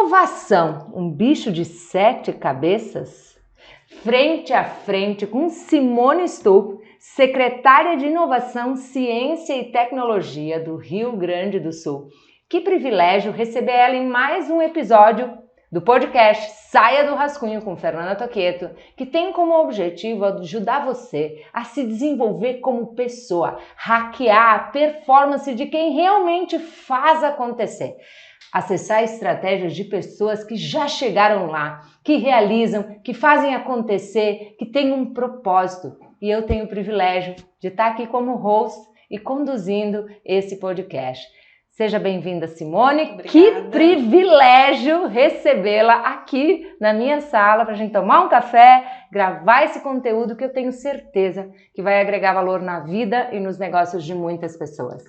Inovação, um bicho de 7 cabeças? Frente a frente com Simone Stupp, secretária de Inovação, Ciência e Tecnologia do Rio Grande do Sul. Que privilégio receber ela em mais um episódio do podcast Saia do Rascunho com Fernanda Toqueto, que tem como objetivo ajudar você a se desenvolver como pessoa, hackear a performance de quem realmente faz acontecer. Acessar estratégias de pessoas que já chegaram lá, que realizam, que fazem acontecer, que têm um propósito. E eu tenho o privilégio de estar aqui como host e conduzindo esse podcast. Seja bem-vinda, Simone. Obrigada. Que privilégio recebê-la aqui na minha sala para a gente tomar um café, gravar esse conteúdo que eu tenho certeza que vai agregar valor na vida e nos negócios de muitas pessoas.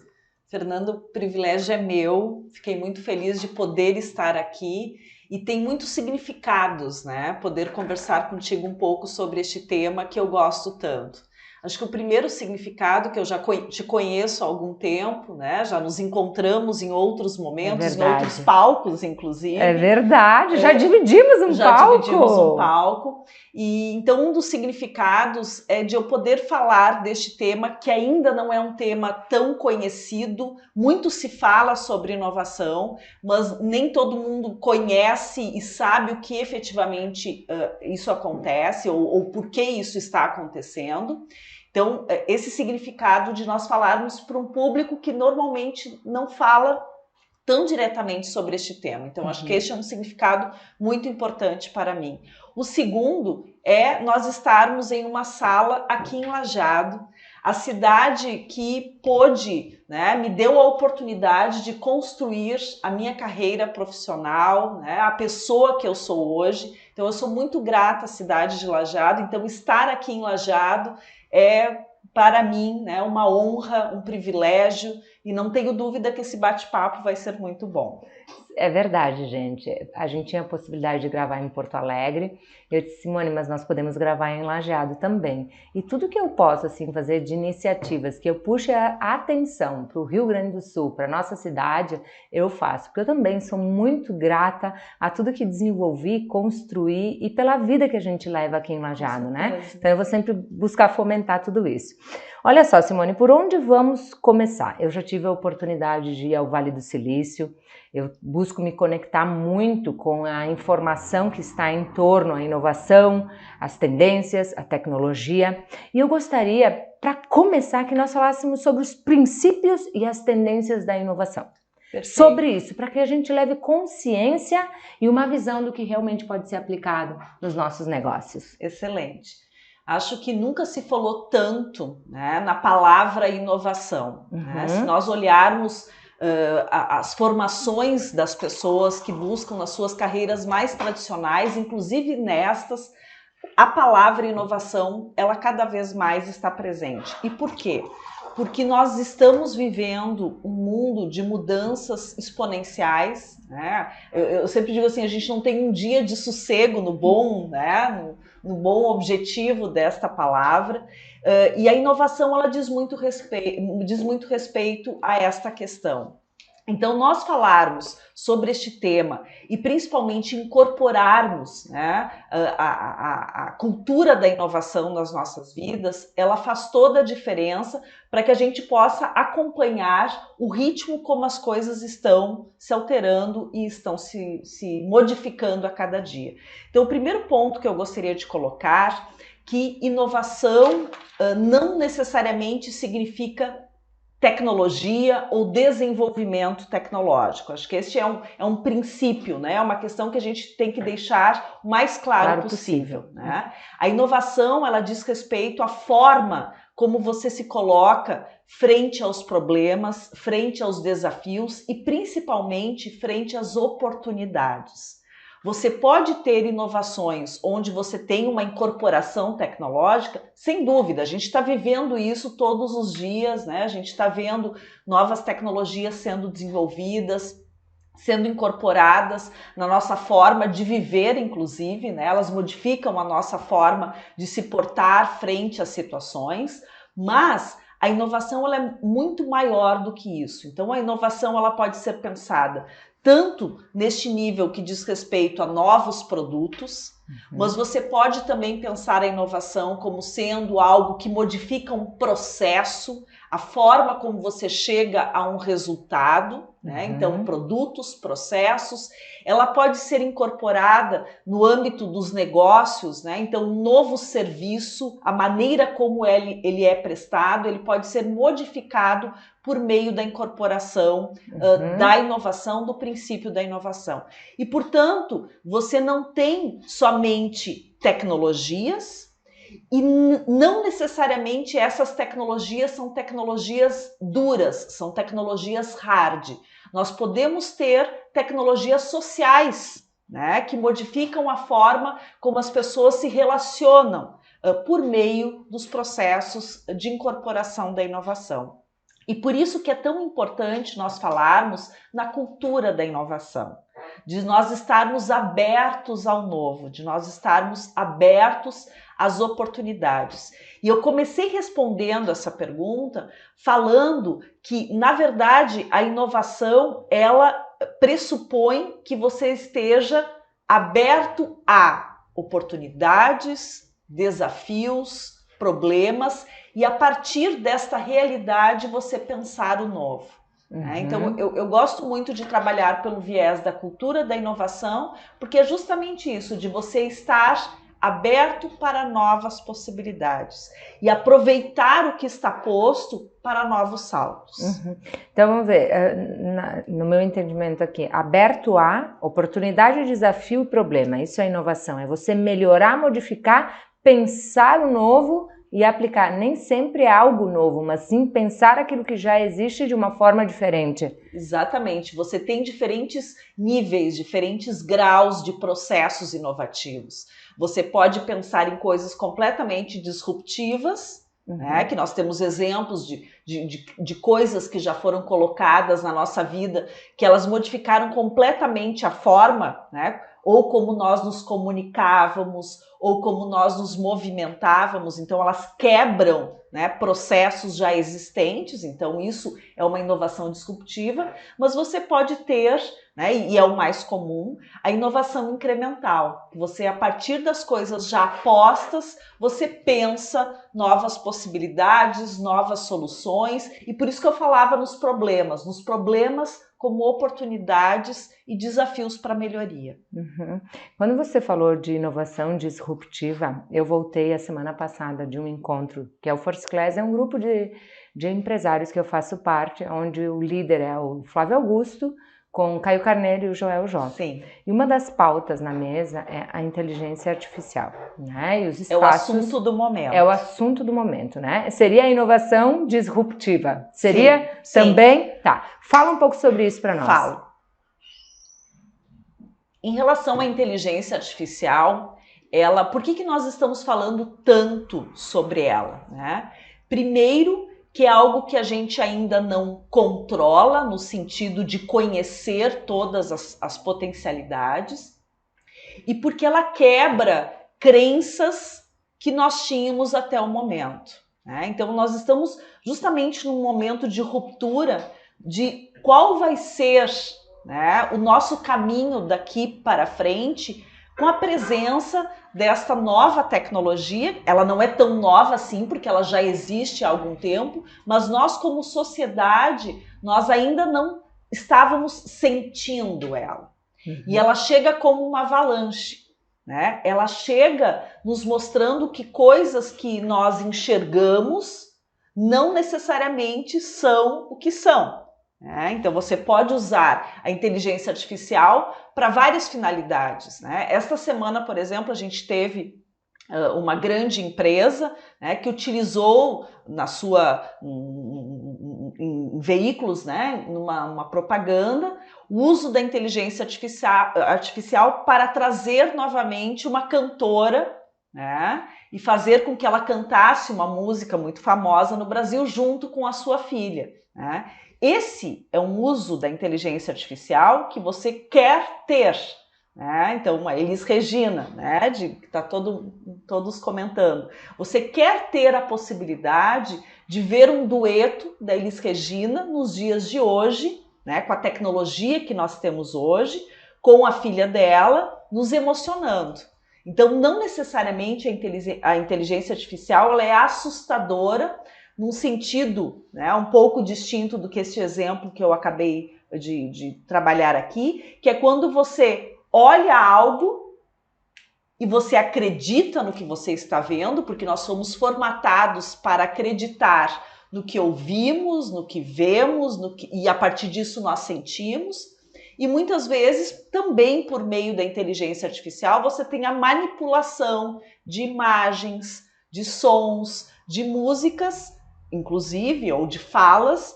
Fernando, o privilégio é meu, fiquei muito feliz de poder estar aqui e tem muitos significados, né? Poder conversar contigo um pouco sobre este tema que eu gosto tanto. Acho que o primeiro significado, que eu já te conheço há algum tempo, né? Já nos encontramos em outros momentos, em outros palcos, inclusive. É verdade, já dividimos um palco. Já dividimos um palco. E então um dos significados é de eu poder falar deste tema, que ainda não é um tema tão conhecido. Muito se fala sobre inovação, mas nem todo mundo conhece e sabe o que efetivamente isso acontece ou por que isso está acontecendo. Então, esse significado de nós falarmos para um público que normalmente não fala tão diretamente sobre este tema. Então, acho que este é um significado muito importante para mim. O segundo é nós estarmos em uma sala aqui em Lajeado, a cidade que pôde, né, me deu a oportunidade de construir a minha carreira profissional, né, a pessoa que eu sou hoje. Então, eu sou muito grata à cidade de Lajeado. Então, estar aqui em Lajeado é, para mim, né, uma honra, um privilégio, e não tenho dúvida que esse bate-papo vai ser muito bom. É verdade, gente. A gente tinha a possibilidade de gravar em Porto Alegre. Eu disse, Simone, mas nós podemos gravar em Lajeado também. E tudo que eu posso assim, fazer de iniciativas, que eu puxe a atenção para o Rio Grande do Sul, para a nossa cidade, eu faço. Porque eu também sou muito grata a tudo que desenvolvi, construí e pela vida que a gente leva aqui em Lajeado, né? Então eu vou sempre buscar fomentar tudo isso. Olha só, Simone, por onde vamos começar? Eu já tive a oportunidade de ir ao Vale do Silício. Eu busco me conectar muito com a informação que está em torno à inovação, as tendências, a tecnologia. E eu gostaria, para começar, que nós falássemos sobre os princípios e as tendências da inovação. Perfeito. Sobre isso, para que a gente leve consciência e uma visão do que realmente pode ser aplicado nos nossos negócios. Excelente. Acho que nunca se falou tanto, né, na palavra inovação. Né? Se nós olharmos as formações das pessoas que buscam nas suas carreiras mais tradicionais, inclusive nestas, a palavra inovação, ela cada vez mais está presente. E por quê? Porque nós estamos vivendo um mundo de mudanças exponenciais, né? Eu sempre digo assim, a gente não tem um dia de sossego no bom, né? no bom objetivo desta palavra. E a inovação ela diz muito respeito a esta questão. Então, nós falarmos sobre este tema e principalmente incorporarmos, né, a cultura da inovação nas nossas vidas, ela faz toda a diferença para que a gente possa acompanhar o ritmo como as coisas estão se alterando e estão se modificando a cada dia. Então, o primeiro ponto que eu gostaria de colocar é que inovação não necessariamente significa tecnologia ou desenvolvimento tecnológico. Acho que este é um princípio, né? É uma questão que a gente tem que deixar o mais claro possível. Né? A inovação, ela diz respeito à forma como você se coloca frente aos problemas, frente aos desafios e principalmente frente às oportunidades. Você pode ter inovações onde você tem uma incorporação tecnológica, sem dúvida, a gente está vivendo isso todos os dias, né? A gente está vendo novas tecnologias sendo desenvolvidas, sendo incorporadas na nossa forma de viver, inclusive, né? Elas modificam a nossa forma de se portar frente às situações, mas a inovação ela é muito maior do que isso. Então, a inovação ela pode ser pensada tanto neste nível que diz respeito a novos produtos, mas você pode também pensar a inovação como sendo algo que modifica um processo, a forma como você chega a um resultado, né? Então, produtos, processos, ela pode ser incorporada no âmbito dos negócios, né? Então, um novo serviço, a maneira como ele é prestado, ele pode ser modificado por meio da incorporação da inovação, do princípio da inovação. E, portanto, você não tem somente tecnologias, e não necessariamente essas tecnologias são tecnologias duras, são tecnologias hard. Nós podemos ter tecnologias sociais, né, que modificam a forma como as pessoas se relacionam por meio dos processos de incorporação da inovação. E por isso que é tão importante nós falarmos na cultura da inovação, de nós estarmos abertos ao novo, de nós estarmos abertos às oportunidades. E eu comecei respondendo essa pergunta falando que, na verdade, a inovação, ela pressupõe que você esteja aberto a oportunidades, desafios, problemas, e a partir desta realidade você pensar o novo. Então, eu gosto muito de trabalhar pelo viés da cultura da inovação, porque é justamente isso, de você estar aberto para novas possibilidades e aproveitar o que está posto para novos saltos. Então, vamos ver, no meu entendimento aqui, aberto a oportunidade, desafio e problema. Isso é inovação, é você melhorar, modificar, pensar o novo e aplicar. Nem sempre é algo novo, mas sim pensar aquilo que já existe de uma forma diferente. Exatamente. Você tem diferentes níveis, diferentes graus de processos inovativos. Você pode pensar em coisas completamente disruptivas, né? Que nós temos exemplos de coisas que já foram colocadas na nossa vida, que elas modificaram completamente a forma, né? Ou como nós nos comunicávamos, ou como nós nos movimentávamos. Então, elas quebram, né, processos já existentes. Então, isso é uma inovação disruptiva. Mas você pode ter, né, e é o mais comum, a inovação incremental. Você, a partir das coisas já postas, você pensa novas possibilidades, novas soluções. E por isso que eu falava nos problemas como oportunidades e desafios para melhoria. Quando você falou de inovação disruptiva, eu voltei a semana passada de um encontro, que é o First Class, é um grupo de empresários que eu faço parte, onde o líder é o Flávio Augusto, com o Caio Carneiro e o Joel J. Sim. E uma das pautas na mesa é a inteligência artificial, né? E os espaços, é o assunto do momento. É o assunto do momento, né? Seria a inovação disruptiva? Seria sim, também? Sim. Tá. Fala um pouco sobre isso para nós. Falo. Em relação à inteligência artificial, por que nós estamos falando tanto sobre ela, né? Primeiro, que é algo que a gente ainda não controla, no sentido de conhecer todas as potencialidades, e porque ela quebra crenças que nós tínhamos até o momento, né? Então, nós estamos justamente num momento de ruptura de qual vai ser, né, o nosso caminho daqui para frente, com a presença desta nova tecnologia. Ela não é tão nova assim, porque ela já existe há algum tempo, mas nós, como sociedade, nós ainda não estávamos sentindo ela. E ela chega como uma avalanche, né? Ela chega nos mostrando que coisas que nós enxergamos não necessariamente são o que são. Então, você pode usar a inteligência artificial para várias finalidades, né? Esta semana, por exemplo, a gente teve uma grande empresa, né, que utilizou em veículos, né, numa propaganda, o uso da inteligência artificial para trazer novamente uma cantora, né, e fazer com que ela cantasse uma música muito famosa no Brasil junto com a sua filha, né? Esse é um uso da inteligência artificial que você quer ter né? Então, a Elis Regina, né? Que está todos comentando. Você quer ter a possibilidade de ver um dueto da Elis Regina nos dias de hoje, né? Com a tecnologia que nós temos hoje, com a filha dela, nos emocionando. Então, não necessariamente a inteligência artificial ela é assustadora, num sentido, né, um pouco distinto do que esse exemplo que eu acabei de trabalhar aqui, que é quando você olha algo e você acredita no que você está vendo, porque nós somos formatados para acreditar no que ouvimos, no que vemos, e a partir disso nós sentimos. E muitas vezes, também por meio da inteligência artificial, você tem a manipulação de imagens, de sons, de músicas, inclusive, ou de falas,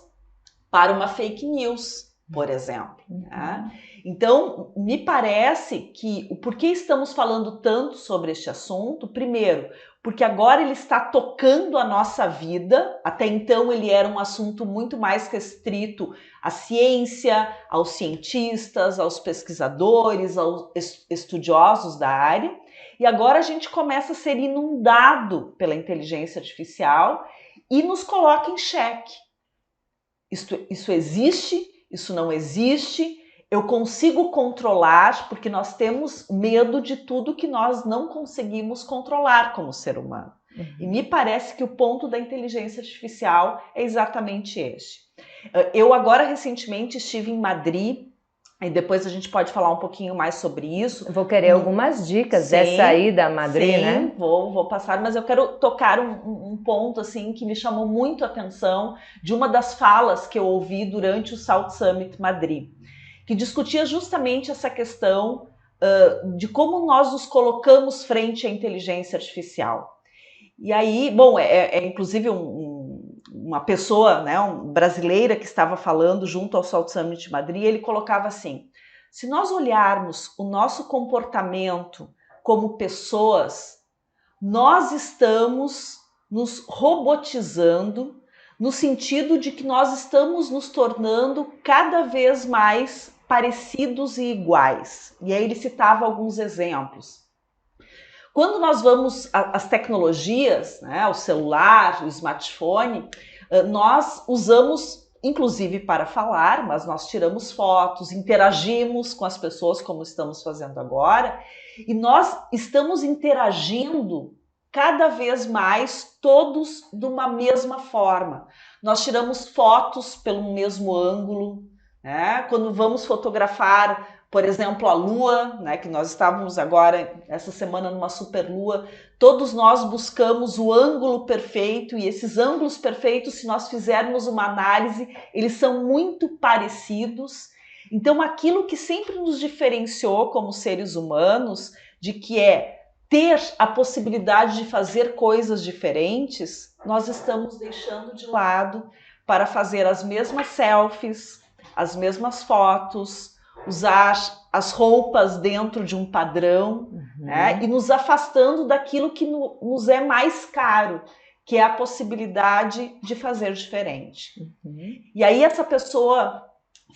para uma fake news, por exemplo. Né? Então, me parece que o porquê estamos falando tanto sobre este assunto, primeiro, porque agora ele está tocando a nossa vida, até então ele era um assunto muito mais restrito à ciência, aos cientistas, aos pesquisadores, aos estudiosos da área, e agora a gente começa a ser inundado pela inteligência artificial e nos coloca em xeque. Isso existe? Isso não existe? Eu consigo controlar, porque nós temos medo de tudo que nós não conseguimos controlar como ser humano. E me parece que o ponto da inteligência artificial é exatamente este. Eu agora recentemente estive em Madrid, e depois a gente pode falar um pouquinho mais sobre isso. Eu vou querer algumas dicas dessa aí da Madrid, sim, né? Vou passar, mas eu quero tocar um ponto assim que me chamou muito a atenção de uma das falas que eu ouvi durante o South Summit Madrid, que discutia justamente essa questão de como nós nos colocamos frente à inteligência artificial. E aí, bom, inclusive uma pessoa, né, brasileira que estava falando junto ao South Summit Madrid, ele colocava assim: se nós olharmos o nosso comportamento como pessoas, nós estamos nos robotizando no sentido de que nós estamos nos tornando cada vez mais parecidos e iguais. E aí ele citava alguns exemplos. Quando nós vamos às tecnologias, né, o celular, o smartphone, nós usamos, inclusive para falar, mas nós tiramos fotos, interagimos com as pessoas como estamos fazendo agora, e nós estamos interagindo cada vez mais todos de uma mesma forma. Nós tiramos fotos pelo mesmo ângulo, né? Quando vamos fotografar, por exemplo, a Lua, né, que nós estávamos agora, essa semana, numa superlua, todos nós buscamos o ângulo perfeito, e esses ângulos perfeitos, se nós fizermos uma análise, eles são muito parecidos. Então, aquilo que sempre nos diferenciou como seres humanos, de que é ter a possibilidade de fazer coisas diferentes, nós estamos deixando de lado para fazer as mesmas selfies, as mesmas fotos, usar as roupas dentro de um padrão, né? E nos afastando daquilo que nos é mais caro, que é a possibilidade de fazer diferente. E aí essa pessoa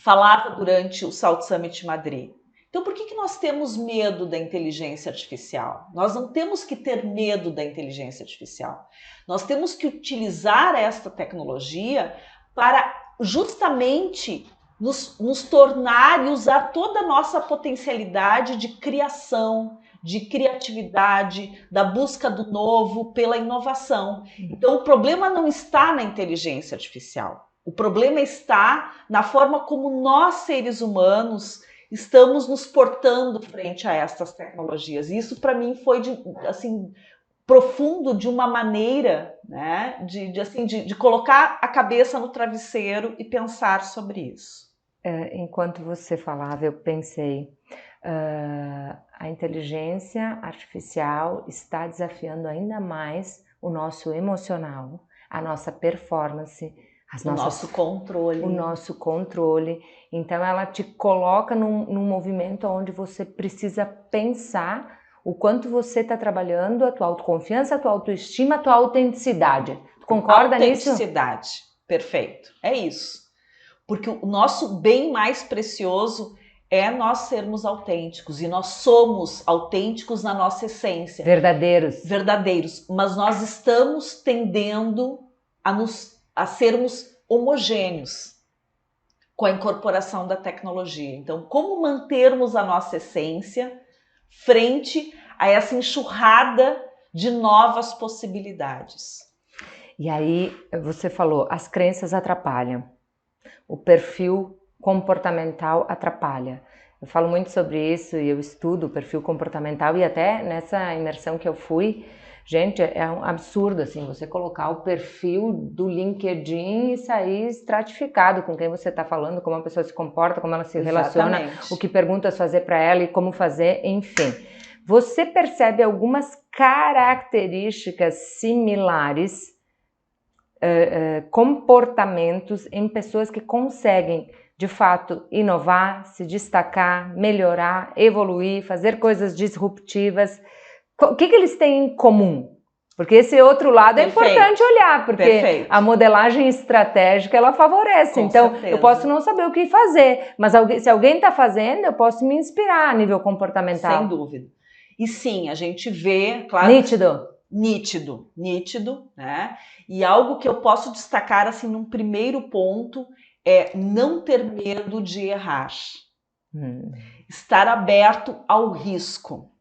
falava durante o South Summit Madrid: então por que nós temos medo da inteligência artificial? Nós não temos que ter medo da inteligência artificial. Nós temos que utilizar esta tecnologia para justamente nos tornar e usar toda a nossa potencialidade de criação, de criatividade, da busca do novo pela inovação. Então, o problema não está na inteligência artificial. O problema está na forma como nós, seres humanos, estamos nos portando frente a essas tecnologias. E isso, para mim, foi assim, profundo, de uma maneira, né, de colocar a cabeça no travesseiro e pensar sobre isso. Enquanto você falava, eu pensei, a inteligência artificial está desafiando ainda mais o nosso emocional, a nossa performance, nosso controle. O nosso controle. Então, ela te coloca num movimento onde você precisa pensar o quanto você está trabalhando a tua autoconfiança, a tua autoestima, a tua autenticidade. Tu concorda nisso? Autenticidade, perfeito. É isso. Porque o nosso bem mais precioso é nós sermos autênticos, e nós somos autênticos na nossa essência. Verdadeiros. Mas nós estamos tendendo a sermos homogêneos com a incorporação da tecnologia. Então, como mantermos a nossa essência frente a essa enxurrada de novas possibilidades? E aí, você falou, as crenças atrapalham, o perfil comportamental atrapalha. Eu falo muito sobre isso e eu estudo o perfil comportamental, e até nessa imersão que eu fui, gente, é um absurdo assim, você colocar o perfil do LinkedIn e sair estratificado com quem você está falando, como a pessoa se comporta, como ela se relaciona, o que perguntas fazer para ela e como fazer, enfim. Você percebe algumas características similares, comportamentos em pessoas que conseguem de fato inovar, se destacar, melhorar, evoluir, fazer coisas disruptivas? O que eles têm em comum? Porque esse outro lado é importante olhar, porque a modelagem estratégica ela favorece. Com então, certeza. Eu posso não saber o que fazer, mas se alguém está fazendo, eu posso me inspirar a nível comportamental. Sem dúvida. E sim, a gente vê, claro... Nítido, né? E algo que eu posso destacar, assim, num primeiro ponto, é não ter medo de errar. Estar aberto ao risco.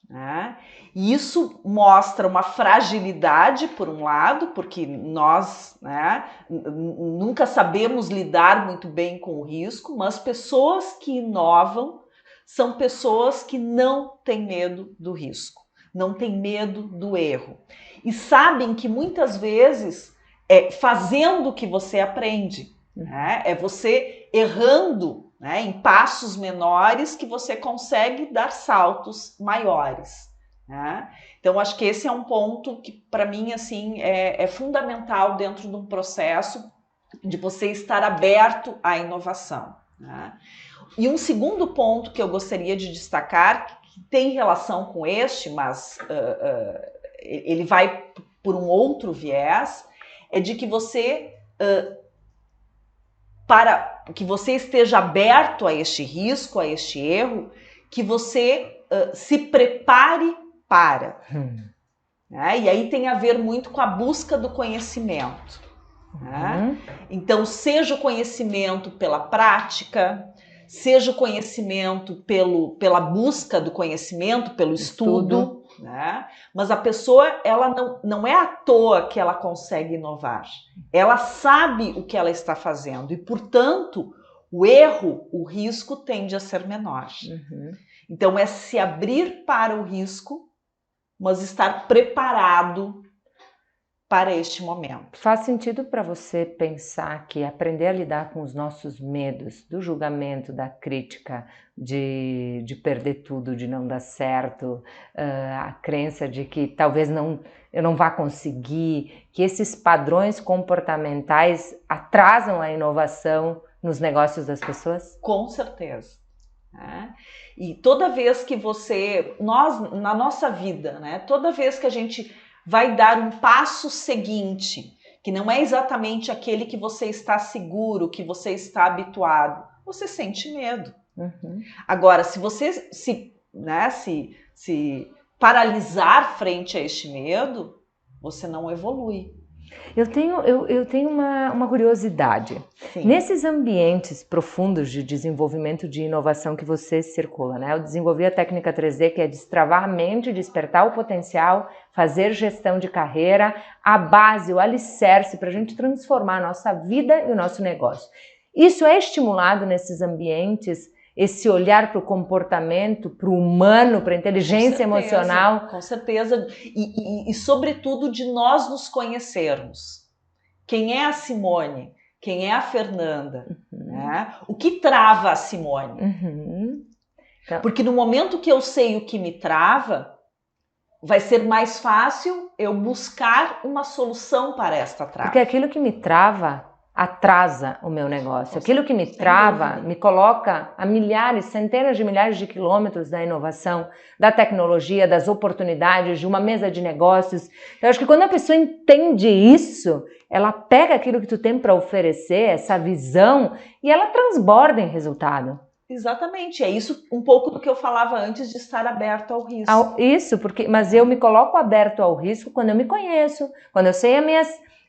Né? E isso mostra uma fragilidade, por um lado, porque nós, né, nunca sabemos lidar muito bem com o risco, mas pessoas que inovam são pessoas que não têm medo do risco, não têm medo do erro. E sabem que muitas vezes é fazendo que você aprende, né? É você errando, né, em passos menores que você consegue dar saltos maiores. Né? Então, acho que esse é um ponto que, para mim, assim, é fundamental dentro de um processo de você estar aberto à inovação. Né? E um segundo ponto que eu gostaria de destacar, que tem relação com este, mas ele vai por um outro viés, é de que você... para que você esteja aberto a este risco, a este erro, que você se prepare para. Né? E aí tem a ver muito com a busca do conhecimento. Né? Então, seja o conhecimento pela prática, seja o conhecimento pela busca do conhecimento, pelo estudo. Né? Mas a pessoa, ela não é à toa que ela consegue inovar. Ela sabe o que ela está fazendo e, portanto, o erro, o risco tende a ser menor. Então, é se abrir para o risco, mas estar preparado para este momento. Faz sentido para você pensar que aprender a lidar com os nossos medos, do julgamento, da crítica, de perder tudo, de não dar certo, a crença de que talvez eu não vá conseguir, que esses padrões comportamentais atrasam a inovação nos negócios das pessoas? Com certeza. Né? E toda vez que nós, na nossa vida, né, toda vez que a gente vai dar um passo seguinte, que não é exatamente aquele que você está seguro, que você está habituado, você sente medo. Agora, se você se paralisar frente a este medo, você não evolui. Eu tenho uma curiosidade. Sim. Nesses ambientes profundos de desenvolvimento de inovação que você circula, né? Eu desenvolvi a técnica 3D, que é destravar a mente, despertar o potencial, fazer gestão de carreira, a base, o alicerce para a gente transformar a nossa vida e o nosso negócio. Isso é estimulado nesses ambientes, esse olhar para o comportamento, para o humano, para a inteligência emocional. Com certeza. E sobretudo, de nós nos conhecermos. Quem é a Simone? Quem é a Fernanda? Né? O que trava a Simone? Então, porque no momento que eu sei o que me trava, vai ser mais fácil eu buscar uma solução para esta trava. Porque aquilo que me trava atrasa o meu negócio. Aquilo que me trava me coloca a milhares, centenas de milhares de quilômetros da inovação, da tecnologia, das oportunidades, de uma mesa de negócios. Eu acho que quando a pessoa entende isso, ela pega aquilo que tu tem para oferecer, essa visão, e ela transborda em resultado. Exatamente, é isso um pouco do que eu falava antes de estar aberto ao risco. Isso, mas eu me coloco aberto ao risco quando eu me conheço, quando eu sei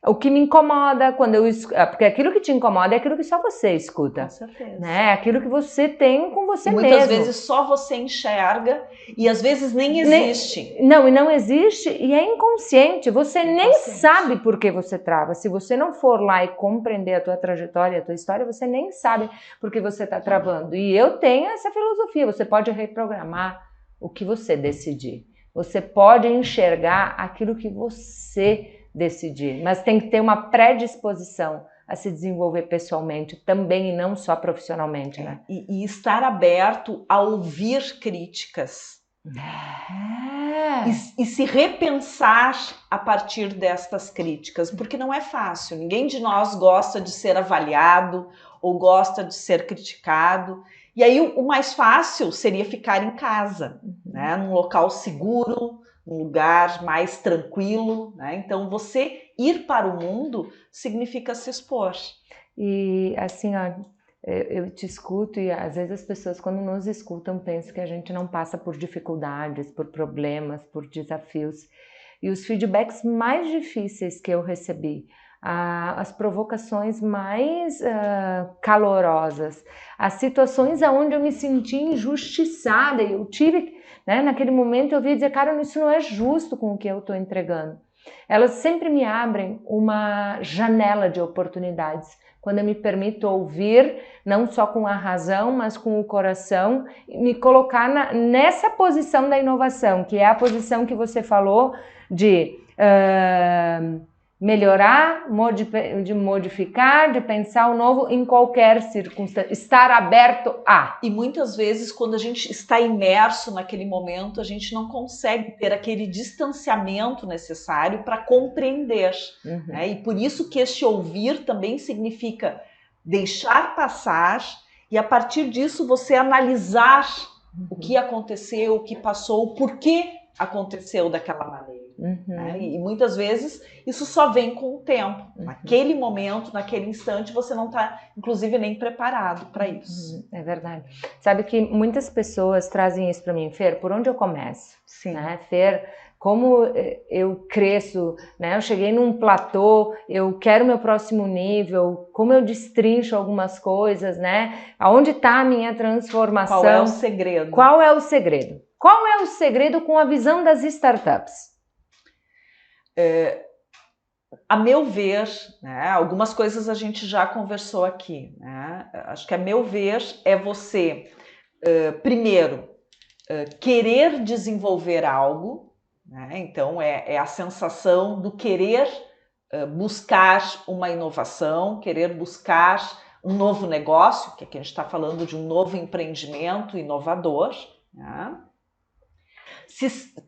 o que me incomoda, porque aquilo que te incomoda é aquilo que só você escuta. Com certeza. Né? É aquilo que você tem com você mesmo. Muitas vezes só você enxerga e às vezes nem existe. E não existe e é inconsciente. Você nem sabe por que você trava. Se você não for lá e compreender a tua trajetória, a tua história, você nem sabe por que você está travando. E eu tenho essa filosofia. Você pode reprogramar o que você decidir. Você pode enxergar aquilo que você decidir, mas tem que ter uma predisposição a se desenvolver pessoalmente também e não só profissionalmente, né? E estar aberto a ouvir críticas. E se repensar a partir destas críticas, porque não é fácil. Ninguém de nós gosta de ser avaliado ou gosta de ser criticado. E aí o mais fácil seria ficar em casa, né? Num local seguro, um lugar mais tranquilo, né? Então você ir para o mundo significa se expor. E assim, ó, eu te escuto e às vezes as pessoas quando nos escutam pensam que a gente não passa por dificuldades, por problemas, por desafios. E os feedbacks mais difíceis que eu recebi, as provocações mais calorosas, as situações onde eu me senti injustiçada e eu tive... Né? Naquele momento eu vi dizer, cara, isso não é justo com o que eu estou entregando. Elas sempre me abrem uma janela de oportunidades, quando eu me permito ouvir, não só com a razão, mas com o coração, e me colocar nessa posição da inovação, que é a posição que você falou de melhorar, de modificar, de pensar o novo em qualquer circunstância, estar aberto a. E muitas vezes quando a gente está imerso naquele momento, a gente não consegue ter aquele distanciamento necessário para compreender. Né? E por isso que este ouvir também significa deixar passar e a partir disso você analisar o que aconteceu, o que passou, o porquê aconteceu daquela maneira. Né? E muitas vezes isso só vem com o tempo. Naquele momento, naquele instante, você não está, inclusive, nem preparado para isso. É verdade. Sabe que muitas pessoas trazem isso para mim, Fer, por onde eu começo? Sim. Né? Fer, como eu cresço, né? Eu cheguei num platô, eu quero meu próximo nível, como eu destrincho algumas coisas, né? Aonde está a minha transformação? Qual é o segredo? Qual é o segredo? Qual é o segredo com a visão das startups? A meu ver, né, algumas coisas a gente já conversou aqui. Né? Acho que a meu ver é você, primeiro, querer desenvolver algo. Né? Então é a sensação do querer buscar uma inovação, querer buscar um novo negócio, que aqui a gente está falando de um novo empreendimento inovador. Né?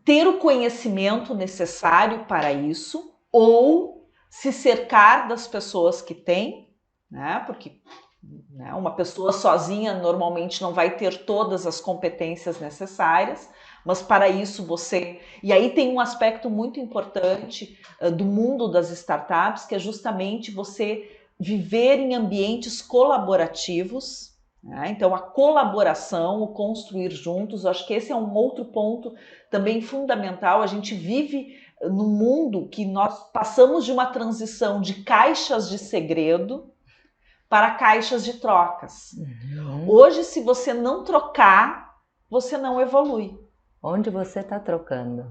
Ter o conhecimento necessário para isso ou se cercar das pessoas que têm, né? Porque né, uma pessoa sozinha normalmente não vai ter todas as competências necessárias, mas para isso você... E aí tem um aspecto muito importante do mundo das startups, que é justamente você viver em ambientes colaborativos. Então a colaboração, o construir juntos, eu acho que esse é um outro ponto também fundamental. A gente vive num mundo que nós passamos de uma transição de caixas de segredo para caixas de trocas. Hoje, se você não trocar, você não evolui. Onde você está trocando?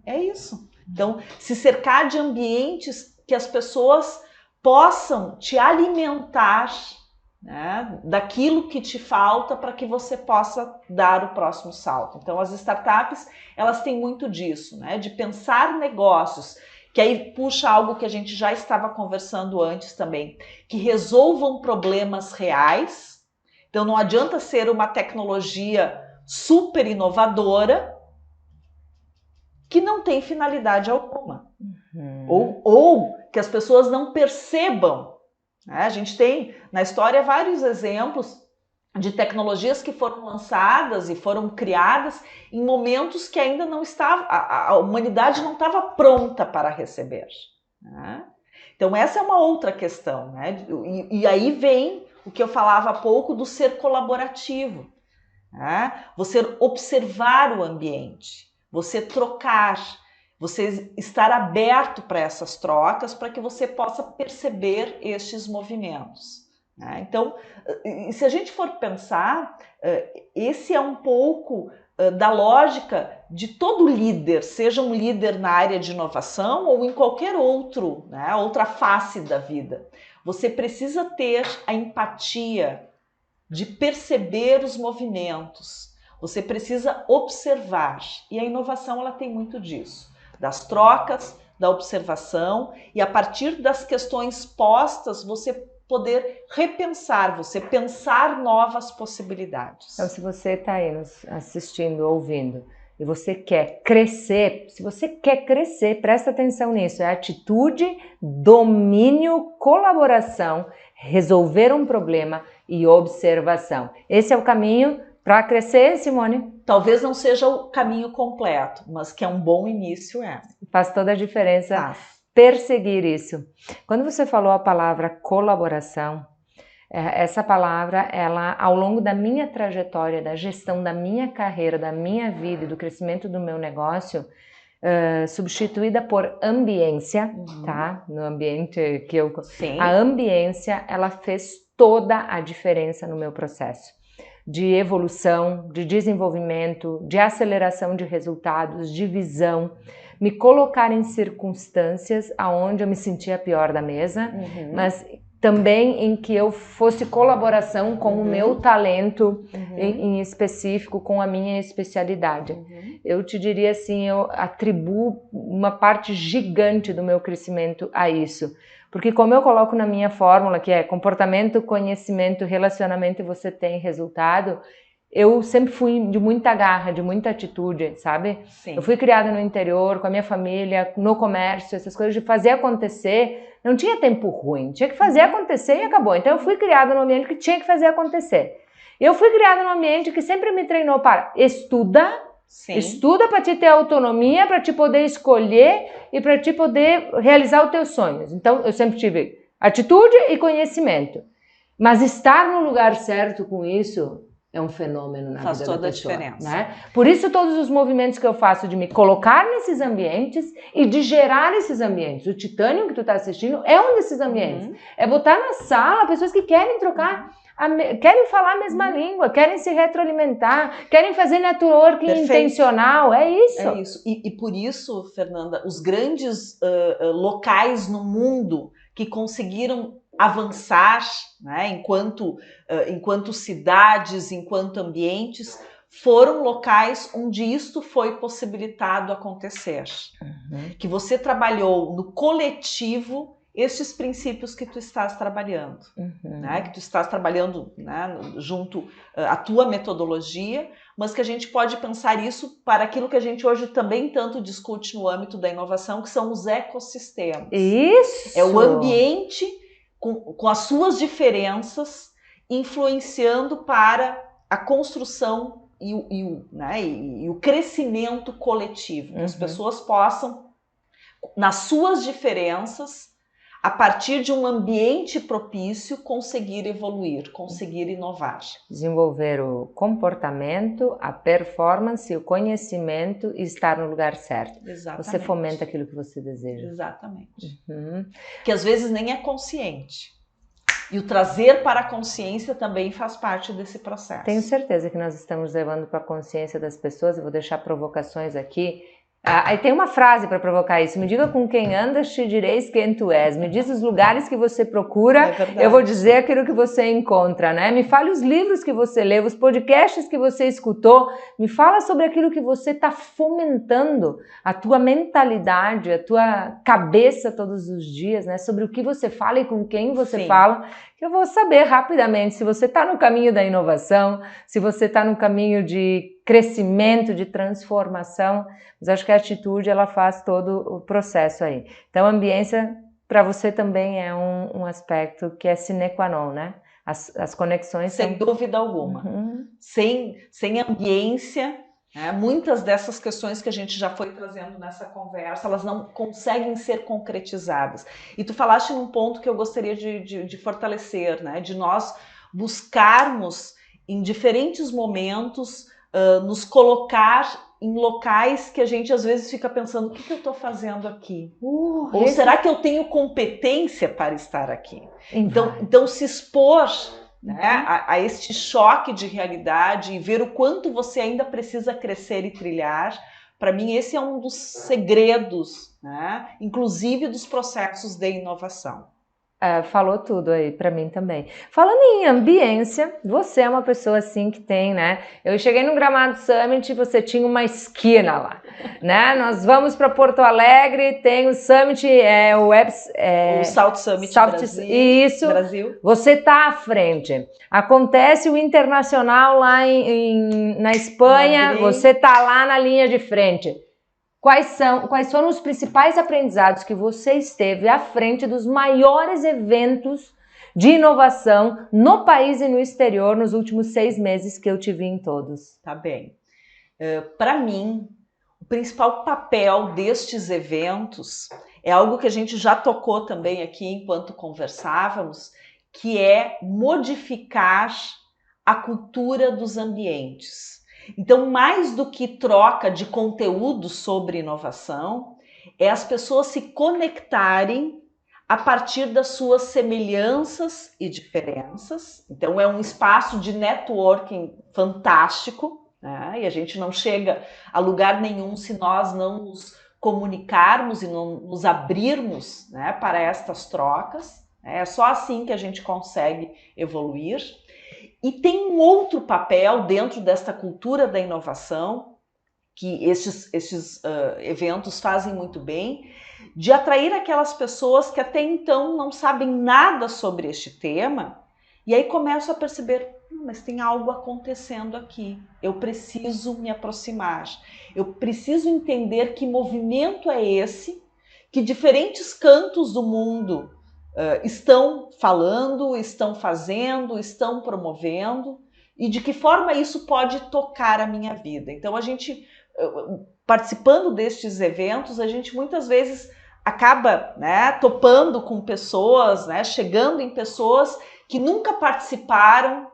É isso. Então, se cercar de ambientes que as pessoas possam te alimentar, né, daquilo que te falta para que você possa dar o próximo salto. Então as startups, elas têm muito disso, né, de pensar negócios, que aí puxa algo que a gente já estava conversando antes também, que resolvam problemas reais. Então não adianta ser uma tecnologia super inovadora que não tem finalidade alguma. Ou que as pessoas não percebam. A gente tem na história vários exemplos de tecnologias que foram lançadas e foram criadas em momentos que ainda não estava, a humanidade não estava pronta para receber. Então essa é uma outra questão. Né? E aí vem o que eu falava há pouco do ser colaborativo, né? Você observar o ambiente, você trocar, você estar aberto para essas trocas, para que você possa perceber estes movimentos, né? Então, se a gente for pensar, esse é um pouco da lógica de todo líder, seja um líder na área de inovação ou em qualquer outro, né, outra face da vida. Você precisa ter a empatia de perceber os movimentos, você precisa observar, e a inovação ela tem muito disso, das trocas, da observação, e a partir das questões postas você poder repensar, você pensar novas possibilidades. Então, se você está aí nos assistindo, ouvindo, e você quer crescer, se você quer crescer, presta atenção nisso, é atitude, domínio, colaboração, resolver um problema e observação. Esse é o caminho para crescer, Simone? Talvez não seja o caminho completo, mas que é um bom início, Faz toda a diferença perseguir isso. Quando você falou a palavra colaboração, essa palavra, ela, ao longo da minha trajetória, da gestão da minha carreira, da minha vida e do crescimento do meu negócio, substituída por ambiência, tá? No ambiente que eu... Sim. A ambiência, ela fez toda a diferença no meu processo de evolução, de desenvolvimento, de aceleração de resultados, de visão, me colocar em circunstâncias aonde eu me sentia a pior da mesa, mas também em que eu fosse colaboração com o meu talento em específico, com a minha especialidade. Eu te diria assim, eu atribuo uma parte gigante do meu crescimento a isso. Porque como eu coloco na minha fórmula, que é comportamento, conhecimento, relacionamento e você tem resultado, eu sempre fui de muita garra, de muita atitude, sabe? Sim. Eu fui criada no interior, com a minha família, no comércio, essas coisas de fazer acontecer. Não tinha tempo ruim, tinha que fazer acontecer e acabou. Então eu fui criada num ambiente que tinha que fazer acontecer. Eu fui criada num ambiente que sempre me treinou para estuda para te ter autonomia, para te poder escolher e para te poder realizar os teus sonhos. Então eu sempre tive atitude e conhecimento. Mas estar no lugar certo com isso é um fenômeno na vida da pessoa. Faz toda a diferença. Né? Por isso todos os movimentos que eu faço de me colocar nesses ambientes e de gerar esses ambientes. O Titanium que tu está assistindo é um desses ambientes. É botar na sala pessoas que querem trocar, querem falar a mesma língua, querem se retroalimentar, querem fazer networking intencional. É isso. É isso. E por isso, Fernanda, os grandes locais no mundo que conseguiram avançar, né, enquanto cidades, enquanto ambientes, foram locais onde isto foi possibilitado acontecer. Que você trabalhou no coletivo estes princípios que tu estás trabalhando, né, que tu estás trabalhando, né, junto à tua metodologia, mas que a gente pode pensar isso para aquilo que a gente hoje também tanto discute no âmbito da inovação, que são os ecossistemas. Isso! É o ambiente com as suas diferenças, influenciando para a construção e o crescimento coletivo. Que as pessoas possam, nas suas diferenças, a partir de um ambiente propício, conseguir evoluir, conseguir inovar. Desenvolver o comportamento, a performance, o conhecimento e estar no lugar certo. Exatamente. Você fomenta aquilo que você deseja. Exatamente. Que às vezes nem é consciente. E o trazer para a consciência também faz parte desse processo. Tenho certeza que nós estamos levando para a consciência das pessoas. Eu vou deixar provocações aqui. Aí tem uma frase para provocar isso. Me diga com quem andas, te direis quem tu és. Me diz os lugares que você procura, eu vou dizer aquilo que você encontra, né? Me fale os livros que você lê, os podcasts que você escutou. Me fala sobre aquilo que você está fomentando, a tua mentalidade, a tua cabeça todos os dias, né? Sobre o que você fala e com quem você fala. Que eu vou saber rapidamente se você está no caminho da inovação, se você está no caminho de crescimento, de transformação, mas acho que a atitude ela faz todo o processo aí. Então a ambiência para você também é um aspecto que é sine qua non, né? As conexões sem dúvida alguma. Sem ambiência, né? Muitas dessas questões que a gente já foi trazendo nessa conversa, elas não conseguem ser concretizadas. E tu falaste num ponto que eu gostaria de fortalecer, né? De nós buscarmos em diferentes momentos nos colocar em locais que a gente às vezes fica pensando, o que eu estou fazendo aqui? Ou será que eu tenho competência para estar aqui? Então se expor, né, a este choque de realidade e ver o quanto você ainda precisa crescer e trilhar, para mim esse é um dos segredos, né, inclusive dos processos de inovação. Falou tudo aí para mim também. Falando em ambiência, você é uma pessoa assim que tem, né? Eu cheguei no Gramado Summit e você tinha uma esquina lá, né? Nós vamos para Porto Alegre, tem o Summit, o South Summit Brasil. Você tá à frente. Acontece o Internacional lá na Espanha, Madrid. Você tá lá na linha de frente. Quais foram os principais aprendizados que você esteve à frente dos maiores eventos de inovação no país e no exterior nos últimos 6 meses que eu te vi em todos? Tá bem. Para mim, o principal papel destes eventos é algo que a gente já tocou também aqui enquanto conversávamos, que é modificar a cultura dos ambientes. Então, mais do que troca de conteúdo sobre inovação, é as pessoas se conectarem a partir das suas semelhanças e diferenças. Então, é um espaço de networking fantástico, né? E a gente não chega a lugar nenhum se nós não nos comunicarmos e não nos abrirmos, né, para estas trocas. É só assim que a gente consegue evoluir. E tem um outro papel dentro desta cultura da inovação, que estes eventos fazem muito bem, de atrair aquelas pessoas que até então não sabem nada sobre este tema, e aí começam a perceber, mas tem algo acontecendo aqui, eu preciso me aproximar, eu preciso entender que movimento é esse, que diferentes cantos do mundo estão falando, estão fazendo, estão promovendo, e de que forma isso pode tocar a minha vida. Então, a gente, participando destes eventos, a gente muitas vezes acaba, né, topando com pessoas, né, chegando em pessoas que nunca participaram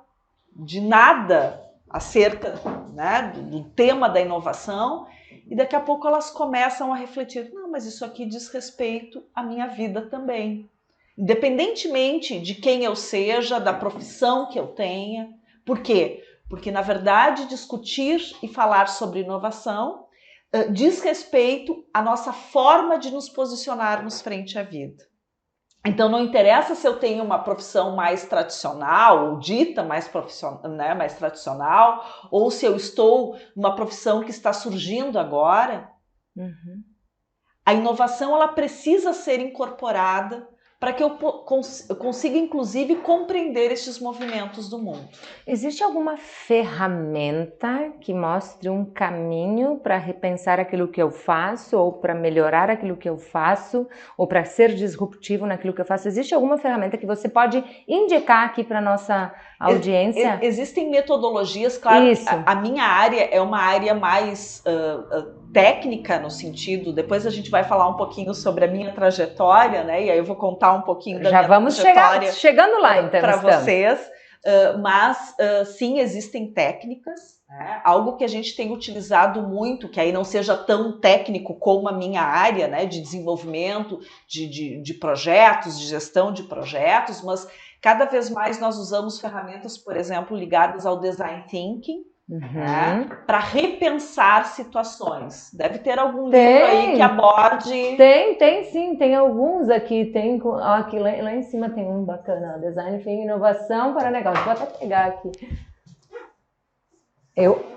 de nada acerca, né, do tema da inovação, e daqui a pouco elas começam a refletir, não, mas isso aqui diz respeito à minha vida também. Independentemente de quem eu seja, da profissão que eu tenha. Por quê? Porque, na verdade, discutir e falar sobre inovação diz respeito à nossa forma de nos posicionarmos frente à vida. Então, não interessa se eu tenho uma profissão mais tradicional, ou dita mais tradicional, ou se eu estou numa profissão que está surgindo agora. A inovação ela precisa ser incorporada para que eu consiga, inclusive, compreender estes movimentos do mundo. Existe alguma ferramenta que mostre um caminho para repensar aquilo que eu faço, ou para melhorar aquilo que eu faço, ou para ser disruptivo naquilo que eu faço? Existe alguma ferramenta que você pode indicar aqui para a nossa audiência? Existem metodologias, claro. A minha área é uma área mais técnica, no sentido, depois a gente vai falar um pouquinho sobre a minha trajetória, né? E aí eu vou contar um pouquinho da minha trajetória. Chegando lá, então, para vocês. Mas sim, existem técnicas, né? Algo que a gente tem utilizado muito, que aí não seja tão técnico como a minha área, né, de desenvolvimento de projetos, de gestão de projetos, mas cada vez mais nós usamos ferramentas, por exemplo, ligadas ao design thinking, né, para repensar situações. Deve ter algum livro aí que aborde... Tem sim, tem alguns aqui. Aqui lá em cima tem um bacana, Design Thinking, Inovação para Negócio. Vou até pegar aqui.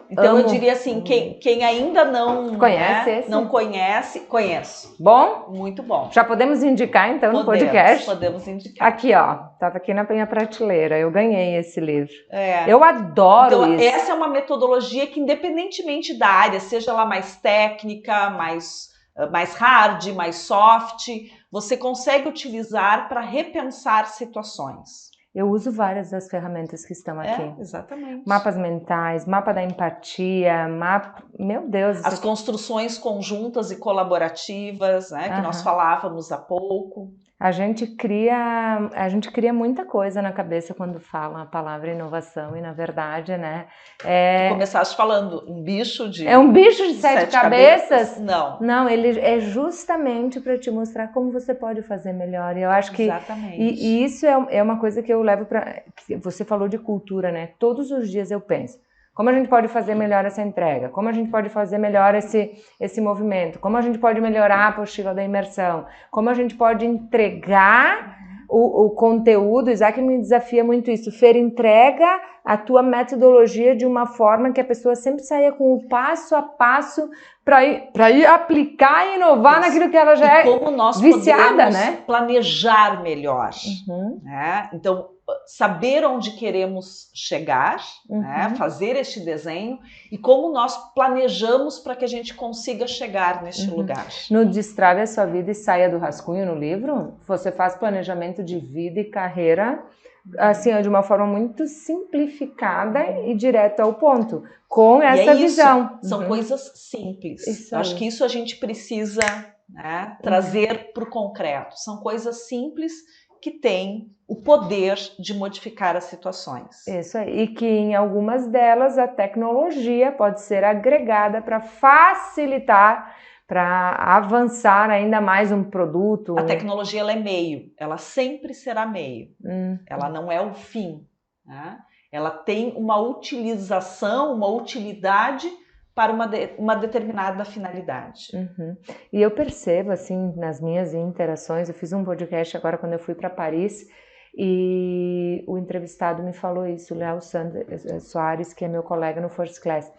Então eu diria assim, quem ainda não conhece, não conhece. Bom? Muito bom. Já podemos indicar então no podcast? Podemos indicar. Aqui, ó, tava aqui na minha prateleira, eu ganhei esse livro. Eu adoro então, isso. Essa é uma metodologia que, independentemente da área, seja lá mais técnica, mais hard, mais soft, você consegue utilizar para repensar situações. Eu uso várias das ferramentas que estão aqui. Exatamente. Mapas mentais, mapa da empatia, meu Deus. As construções conjuntas e colaborativas, né, que nós falávamos há pouco. A gente cria muita coisa na cabeça quando fala a palavra inovação e, na verdade, né? Tu começaste falando um bicho de... É um bicho de sete cabeças? Não. Não, ele é justamente para te mostrar como você pode fazer melhor. E eu acho que... Exatamente. E isso é uma coisa que eu levo para... Você falou de cultura, né? Todos os dias eu penso, como a gente pode fazer melhor essa entrega? Como a gente pode fazer melhor esse movimento? Como a gente pode melhorar a apostila da imersão? Como a gente pode entregar o conteúdo? Isaac me desafia muito isso. Fer, entrega a tua metodologia de uma forma que a pessoa sempre saia com o passo a passo para ir aplicar e inovar naquilo que ela já é como nós viciada, podemos, né? Planejar melhor. Né? Então, saber onde queremos chegar, né? Fazer este desenho e como nós planejamos para que a gente consiga chegar neste lugar. No Destrave a Sua Vida e Saia do Rascunho, no livro, você faz planejamento de vida e carreira assim, de uma forma muito simplificada e direta ao ponto, com essa visão. São coisas simples. Isso acho que isso a gente precisa, né, trazer para o concreto. São coisas simples que têm o poder de modificar as situações. Isso aí. E que em algumas delas a tecnologia pode ser agregada para facilitar, para avançar ainda mais um produto. A tecnologia ela é meio, ela sempre será meio. Ela não é o fim. Né? Ela tem uma utilização, uma utilidade para uma determinada finalidade. E eu percebo, assim, nas minhas interações, eu fiz um podcast agora quando eu fui para Paris, e o entrevistado me falou isso, o Léo Soares, que é meu colega no First Class.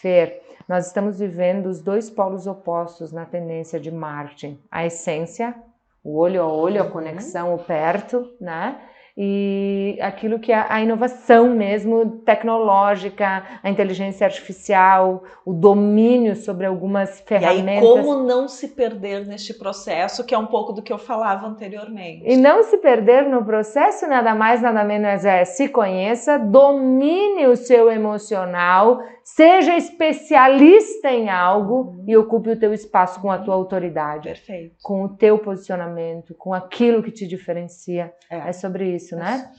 Fer, nós estamos vivendo os dois polos opostos na tendência de marketing. A essência, o olho a olho, a conexão, o perto, né? E aquilo que é a inovação mesmo tecnológica, a inteligência artificial, o domínio sobre algumas ferramentas. E aí, como não se perder neste processo, que é um pouco do que eu falava anteriormente. E não se perder no processo, nada mais, nada menos se conheça, domine o seu emocional, seja especialista em algo e ocupe o teu espaço com a tua autoridade. Perfeito. Com o teu posicionamento, com aquilo que te diferencia. É sobre isso, né?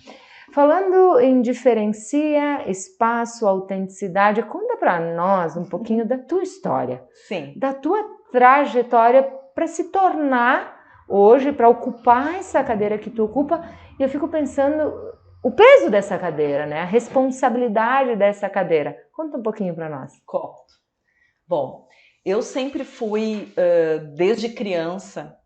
Falando em diferencia, espaço, autenticidade, conta para nós um pouquinho da tua história. Sim. Da tua trajetória para se tornar hoje, para ocupar essa cadeira que tu ocupa. E eu fico pensando o peso dessa cadeira, né? A responsabilidade dessa cadeira. Conta um pouquinho para nós. Conto. Bom, eu sempre fui, desde criança,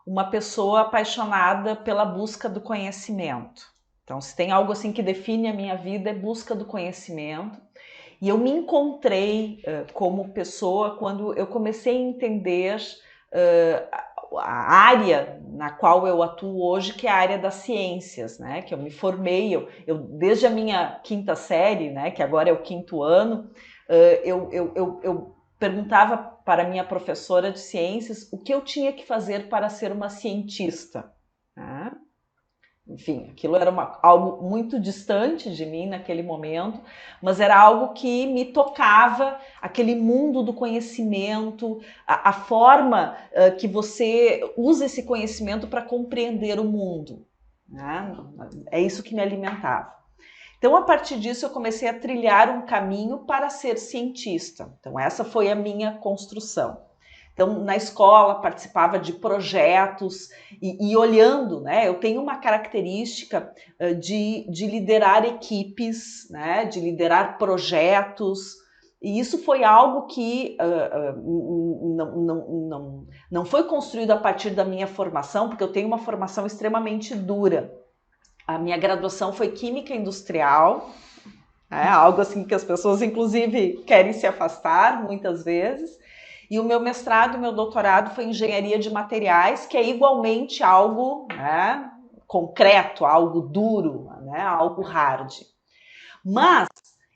uma pessoa apaixonada pela busca do conhecimento. Então, se tem algo assim que define a minha vida, é busca do conhecimento. E eu me encontrei como pessoa quando eu comecei a entender a área na qual eu atuo hoje, que é a área das ciências, né? Que eu me formei, eu desde a minha quinta série, né? Que agora é o 5º ano, eu perguntava para a minha professora de ciências o que eu tinha que fazer para ser uma cientista. Né? Enfim, aquilo era algo muito distante de mim naquele momento, mas era algo que me tocava, aquele mundo do conhecimento, a forma que você usa esse conhecimento para compreender o mundo. Né? É isso que me alimentava. Então, a partir disso, eu comecei a trilhar um caminho para ser cientista. Então, essa foi a minha construção. Então, na escola, participava de projetos e olhando, né? Eu tenho uma característica de liderar equipes, né? De liderar projetos. E isso foi algo que não foi construído a partir da minha formação, porque eu tenho uma formação extremamente dura. A minha graduação foi Química Industrial, algo assim que as pessoas, inclusive, querem se afastar muitas vezes. E o meu mestrado, meu doutorado foi Engenharia de Materiais, que é igualmente algo concreto, algo duro, algo hard. Mas,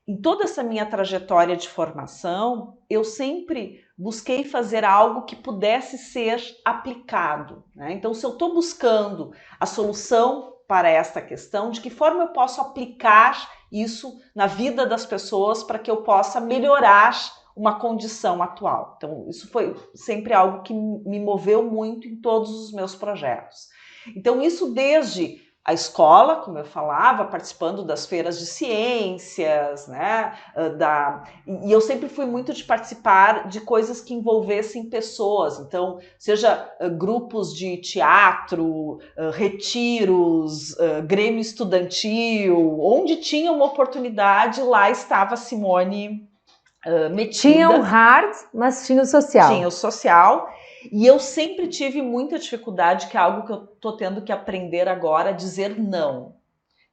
em toda essa minha trajetória de formação, eu sempre busquei fazer algo que pudesse ser aplicado. Né? Então, se eu estou buscando a solução para esta questão, de que forma eu posso aplicar isso na vida das pessoas para que eu possa melhorar uma condição atual. Então, isso foi sempre algo que me moveu muito em todos os meus projetos. Então, isso desde a escola, como eu falava, participando das feiras de ciências, né? E eu sempre fui muito de participar de coisas que envolvessem pessoas. Então, seja grupos de teatro, retiros, grêmio estudantil, onde tinha uma oportunidade, lá estava a Simone metida. Tinha o hard, mas tinha o social. Tinha o social. E eu sempre tive muita dificuldade, que é algo que eu estou tendo que aprender agora, a dizer não.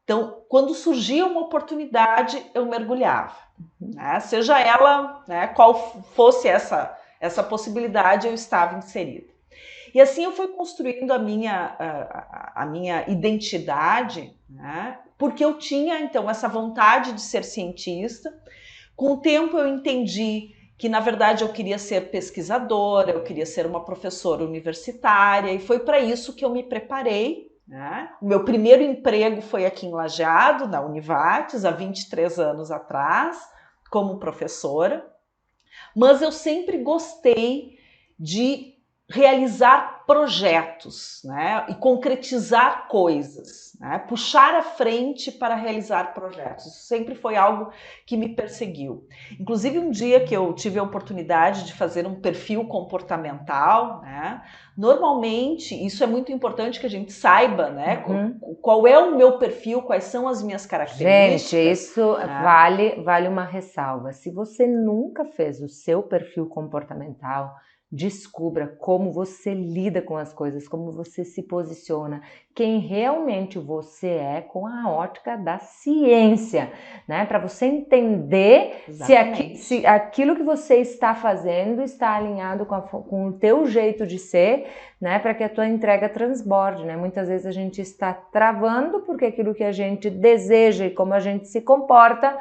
Então, quando surgia uma oportunidade, eu mergulhava. Né? Seja ela, né, qual fosse essa possibilidade, eu estava inserida. E assim eu fui construindo a minha identidade, né? Porque eu tinha, então, essa vontade de ser cientista. Com o tempo eu entendi que, na verdade, eu queria ser pesquisadora, eu queria ser uma professora universitária, e foi para isso que eu me preparei. Né? O meu primeiro emprego foi aqui em Lajeado, na Univates, há 23 anos atrás, como professora. Mas eu sempre gostei de realizar projetos, né? E concretizar coisas, né? Puxar à frente para realizar projetos. Isso sempre foi algo que me perseguiu. Inclusive, um dia que eu tive a oportunidade de fazer um perfil comportamental, né? Normalmente, isso é muito importante que a gente saiba, né? Qual é o meu perfil, quais são as minhas características. Gente, isso, né? vale uma ressalva. Se você nunca fez o seu perfil comportamental, descubra como você lida com as coisas, como você se posiciona, quem realmente você é com a ótica da ciência, né? Para você entender se aquilo que você está fazendo está alinhado com o teu jeito de ser, né? Para que a tua entrega transborde, né? Muitas vezes a gente está travando porque aquilo que a gente deseja e como a gente se comporta,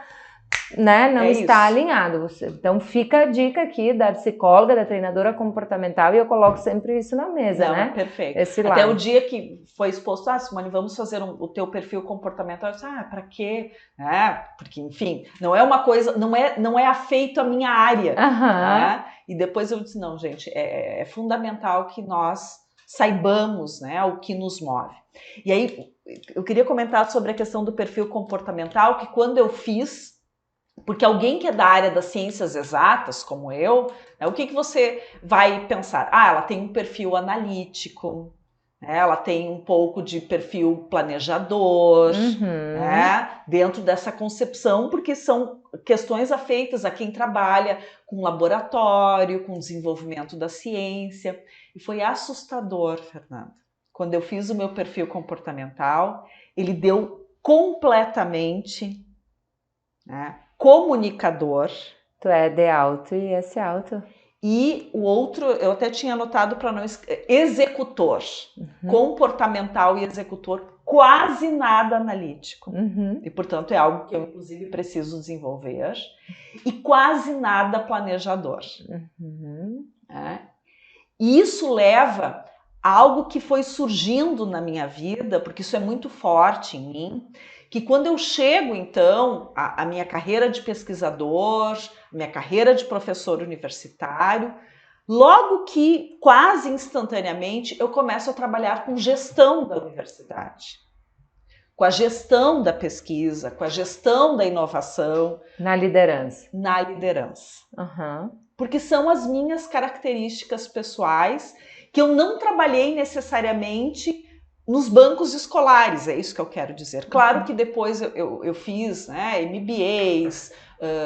né, não está alinhado. Então fica a dica aqui da psicóloga, da treinadora comportamental, e eu coloco sempre isso na mesa, né? É perfeito. Esse Até lado. O dia que foi exposto, Simone, vamos fazer o teu perfil comportamental. Eu disse, para quê? Porque, enfim, não é uma coisa, não é afeito à minha área. Né? E depois eu disse, não, gente, é fundamental que nós saibamos, né, o que nos move. E aí, eu queria comentar sobre a questão do perfil comportamental, que quando eu fiz, porque alguém que é da área das ciências exatas, como eu, né, o que você vai pensar? Ela tem um perfil analítico, né, ela tem um pouco de perfil planejador, né, dentro dessa concepção, porque são questões afeitas a quem trabalha com laboratório, com desenvolvimento da ciência. E foi assustador, Fernanda. Quando eu fiz o meu perfil comportamental, ele deu completamente, né, comunicador. Tu é D alto e S alto. E o outro, eu até tinha anotado para não executor. Comportamental e executor, quase nada analítico. E, portanto, é algo que eu, inclusive, preciso desenvolver. E quase nada planejador. E isso leva a algo que foi surgindo na minha vida, porque isso é muito forte em mim, que quando eu chego, então, à minha carreira de pesquisador, minha carreira de professor universitário, logo que, quase instantaneamente, eu começo a trabalhar com gestão da universidade, com a gestão da pesquisa, com a gestão da inovação. Na liderança. Na liderança. Porque são as minhas características pessoais que eu não trabalhei necessariamente nos bancos escolares, é isso que eu quero dizer. Claro que depois eu fiz, né, MBAs,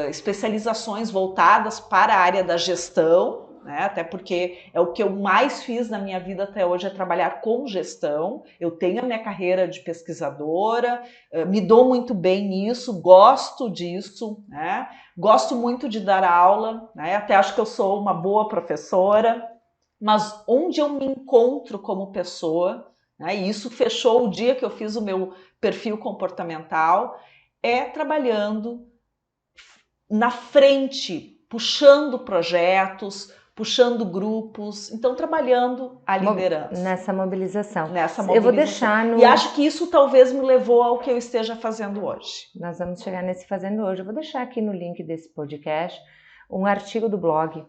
especializações voltadas para a área da gestão, né, até porque é o que eu mais fiz na minha vida até hoje, é trabalhar com gestão. Eu tenho a minha carreira de pesquisadora, me dou muito bem nisso, gosto disso, né, gosto muito de dar aula, né, até acho que eu sou uma boa professora, mas onde eu me encontro como pessoa, né, e isso fechou o dia que eu fiz o meu perfil comportamental, é trabalhando na frente, puxando projetos, puxando grupos, então trabalhando a liderança. Nessa mobilização. Eu vou deixar no... E acho que isso talvez me levou ao que eu esteja fazendo hoje. Nós vamos chegar nesse fazendo hoje. Eu vou deixar aqui no link desse podcast um artigo do blog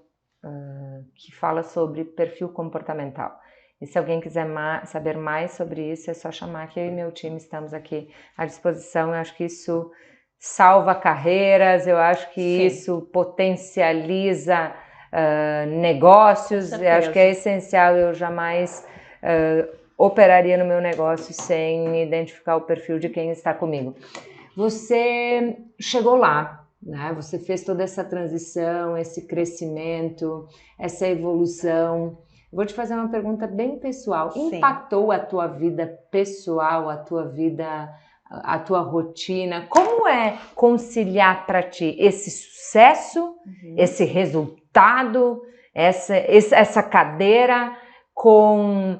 que fala sobre perfil comportamental. E se alguém quiser saber mais sobre isso, é só chamar que eu e meu time estamos aqui à disposição. Eu acho que isso salva carreiras, eu acho que isso potencializa negócios, eu acho que é essencial. Eu jamais operaria no meu negócio sem identificar o perfil de quem está comigo. Você chegou lá, né? Você fez toda essa transição, esse crescimento, essa evolução. Vou te fazer uma pergunta bem pessoal. Sim. Impactou a tua vida pessoal, a tua vida, a tua rotina? Como é conciliar para ti esse sucesso, esse resultado, essa cadeira com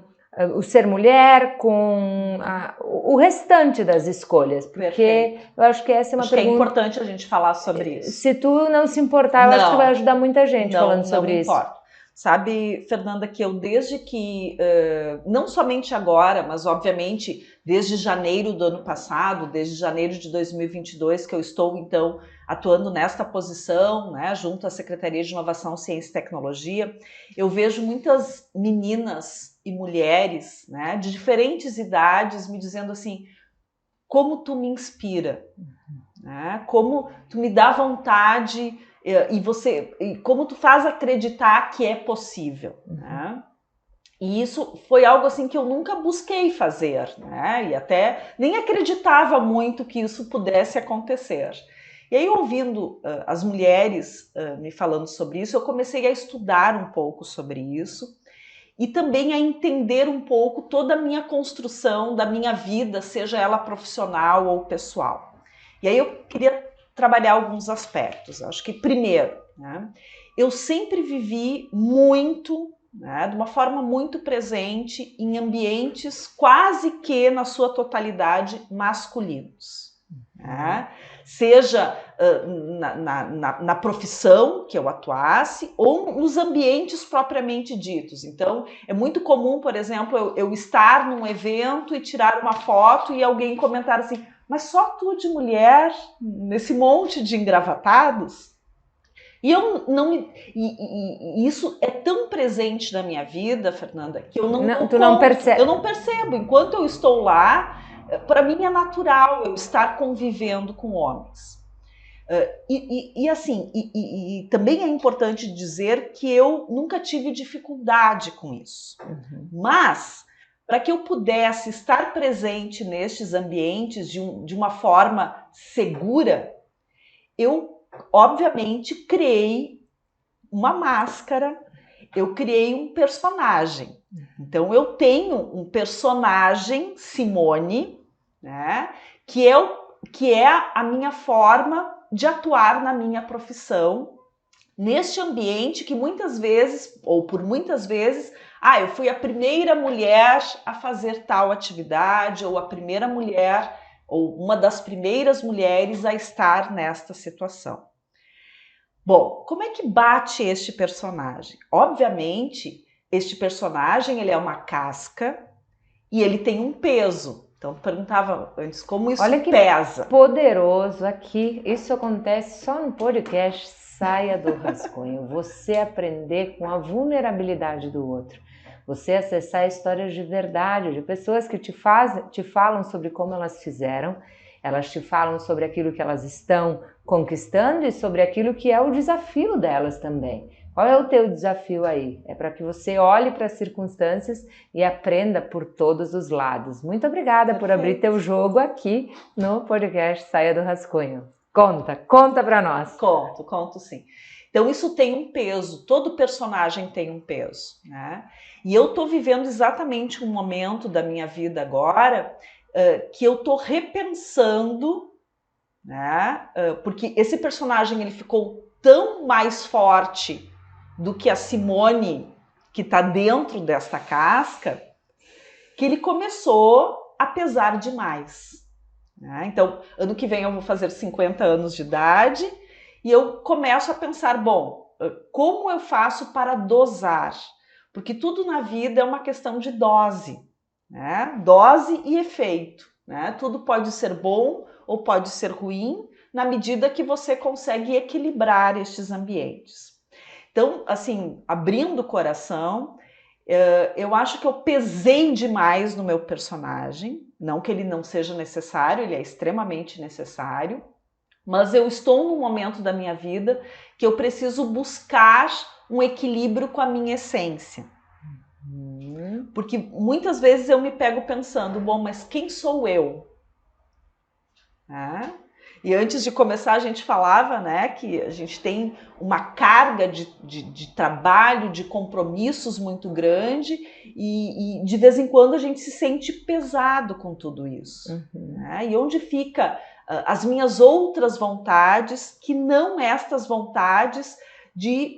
o ser mulher, com o restante das escolhas? Porque Perfeito. Eu acho que essa é uma pergunta... que é importante a gente falar sobre isso. Se tu não se importar, eu acho que vai ajudar muita gente falando sobre isso. Não importa. Sabe, Fernanda, que eu desde que, não somente agora, mas obviamente desde janeiro do ano passado, desde janeiro de 2022, que eu estou então atuando nesta posição, né, junto à Secretaria de Inovação, Ciência e Tecnologia, eu vejo muitas meninas e mulheres, né, de diferentes idades me dizendo assim, como tu me inspira, né, como tu me dá vontade... E como tu faz acreditar que é possível, né? E isso foi algo assim que eu nunca busquei fazer, né? E até nem acreditava muito que isso pudesse acontecer. E aí, ouvindo as mulheres me falando sobre isso, eu comecei a estudar um pouco sobre isso e também a entender um pouco toda a minha construção da minha vida, seja ela profissional ou pessoal. E aí eu queria trabalhar alguns aspectos. Acho que primeiro, né, eu sempre vivi muito, né, de uma forma muito presente em ambientes quase que na sua totalidade masculinos. Né? Seja na profissão que eu atuasse ou nos ambientes propriamente ditos. Então, é muito comum, por exemplo, eu estar num evento e tirar uma foto e alguém comentar assim, mas só tu de mulher, nesse monte de engravatados? E eu não e isso é tão presente na minha vida, Fernanda, que eu não percebo. Eu não percebo. Enquanto eu estou lá, para mim é natural eu estar convivendo com homens. E também é importante dizer que eu nunca tive dificuldade com isso. Mas para que eu pudesse estar presente nestes ambientes de uma forma segura, eu, obviamente, criei uma máscara, eu criei um personagem. Então, eu tenho um personagem, Simone, né, que é a minha forma de atuar na minha profissão, neste ambiente que muitas vezes, ou por muitas vezes, eu fui a primeira mulher a fazer tal atividade, ou a primeira mulher, ou uma das primeiras mulheres a estar nesta situação. Bom, como é que bate este personagem? Obviamente, este personagem ele é uma casca e ele tem um peso. Então, tu perguntava antes como isso Olha que pesa. Poderoso aqui. Isso acontece só no podcast Saia do Rascunho. Você aprender com a vulnerabilidade do outro. Você acessar histórias de verdade, de pessoas que te falam sobre como elas fizeram, elas te falam sobre aquilo que elas estão conquistando e sobre aquilo que é o desafio delas também. Qual é o teu desafio aí? É para que você olhe para as circunstâncias e aprenda por todos os lados. Muito obrigada por abrir teu jogo aqui no podcast Saia do Rascunho. Conta para nós. Conto sim. Então isso tem um peso, todo personagem tem um peso, né? E eu tô vivendo exatamente um momento da minha vida agora que eu tô repensando, né? Porque esse personagem ele ficou tão mais forte do que a Simone que tá dentro desta casca, que ele começou a pesar demais. Né? Então, ano que vem eu vou fazer 50 anos de idade e eu começo a pensar, bom, como eu faço para dosar? Porque tudo na vida é uma questão de dose, né? Dose e efeito. Né? Tudo pode ser bom ou pode ser ruim na medida que você consegue equilibrar estes ambientes. Então, assim, abrindo o coração, Eu acho que eu pesei demais no meu personagem, não que ele não seja necessário, ele é extremamente necessário, mas eu estou num momento da minha vida que eu preciso buscar um equilíbrio com a minha essência. Porque muitas vezes eu me pego pensando, bom, mas quem sou eu? E antes de começar a gente falava, né, que a gente tem uma carga de trabalho, de compromissos muito grande e de vez em quando a gente se sente pesado com tudo isso. Né? E onde fica as minhas outras vontades, que não estas vontades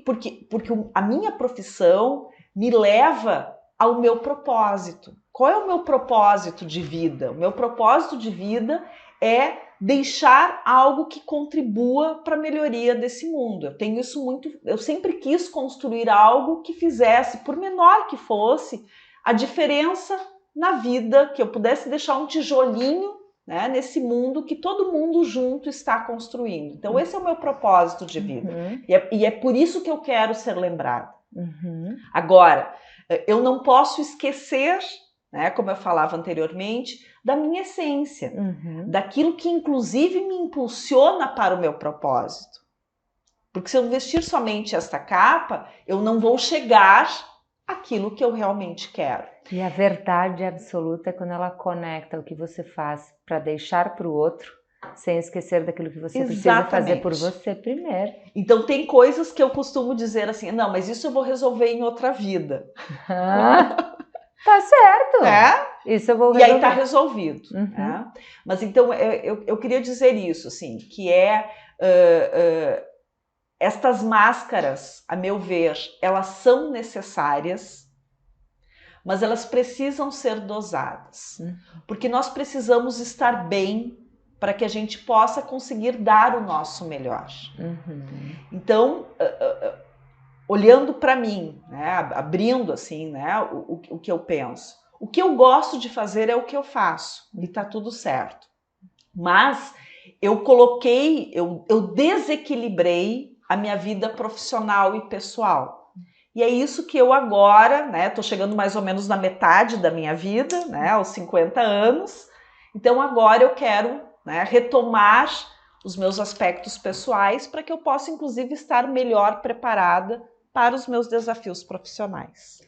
porque a minha profissão me leva ao meu propósito. Qual é o meu propósito de vida? O meu propósito de vida é deixar algo que contribua para a melhoria desse mundo. Eu tenho isso muito, eu sempre quis construir algo que fizesse, por menor que fosse, a diferença na vida, que eu pudesse deixar um tijolinho, né, nesse mundo que todo mundo junto está construindo. Então esse é o meu propósito de vida. E é por isso que eu quero ser lembrada. Agora, eu não posso esquecer, né, como eu falava anteriormente, da minha essência, daquilo que inclusive me impulsiona para o meu propósito. Porque se eu vestir somente esta capa, eu não vou chegar àquilo que eu realmente quero. E a verdade absoluta é quando ela conecta o que você faz para deixar para o outro, sem esquecer daquilo que você precisa fazer por você primeiro. Então tem coisas que eu costumo dizer assim, não, mas isso eu vou resolver em outra vida. Tá certo. Isso eu vou resolver. E aí tá resolvido. Né? Mas então eu queria dizer isso, assim, que estas máscaras, a meu ver, elas são necessárias, mas elas precisam ser dosadas. Porque nós precisamos estar bem para que a gente possa conseguir dar o nosso melhor. Então, olhando para mim, né, abrindo assim, né, o que eu penso. O que eu gosto de fazer é o que eu faço, e tá tudo certo. Mas eu desequilibrei a minha vida profissional e pessoal. E é isso que eu agora, né, tô chegando mais ou menos na metade da minha vida, né, aos 50 anos. Então agora eu quero, né, retomar os meus aspectos pessoais para que eu possa, inclusive, estar melhor preparada para os meus desafios profissionais.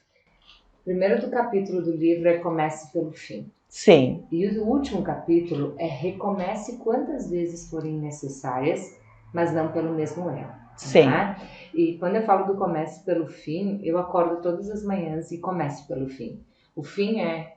O primeiro capítulo do livro é Comece pelo Fim. Sim. E o último capítulo é Recomece quantas vezes forem necessárias, mas não pelo mesmo erro. Sim. Né? E quando eu falo do Comece pelo Fim, eu acordo todas as manhãs e comece pelo fim. O fim é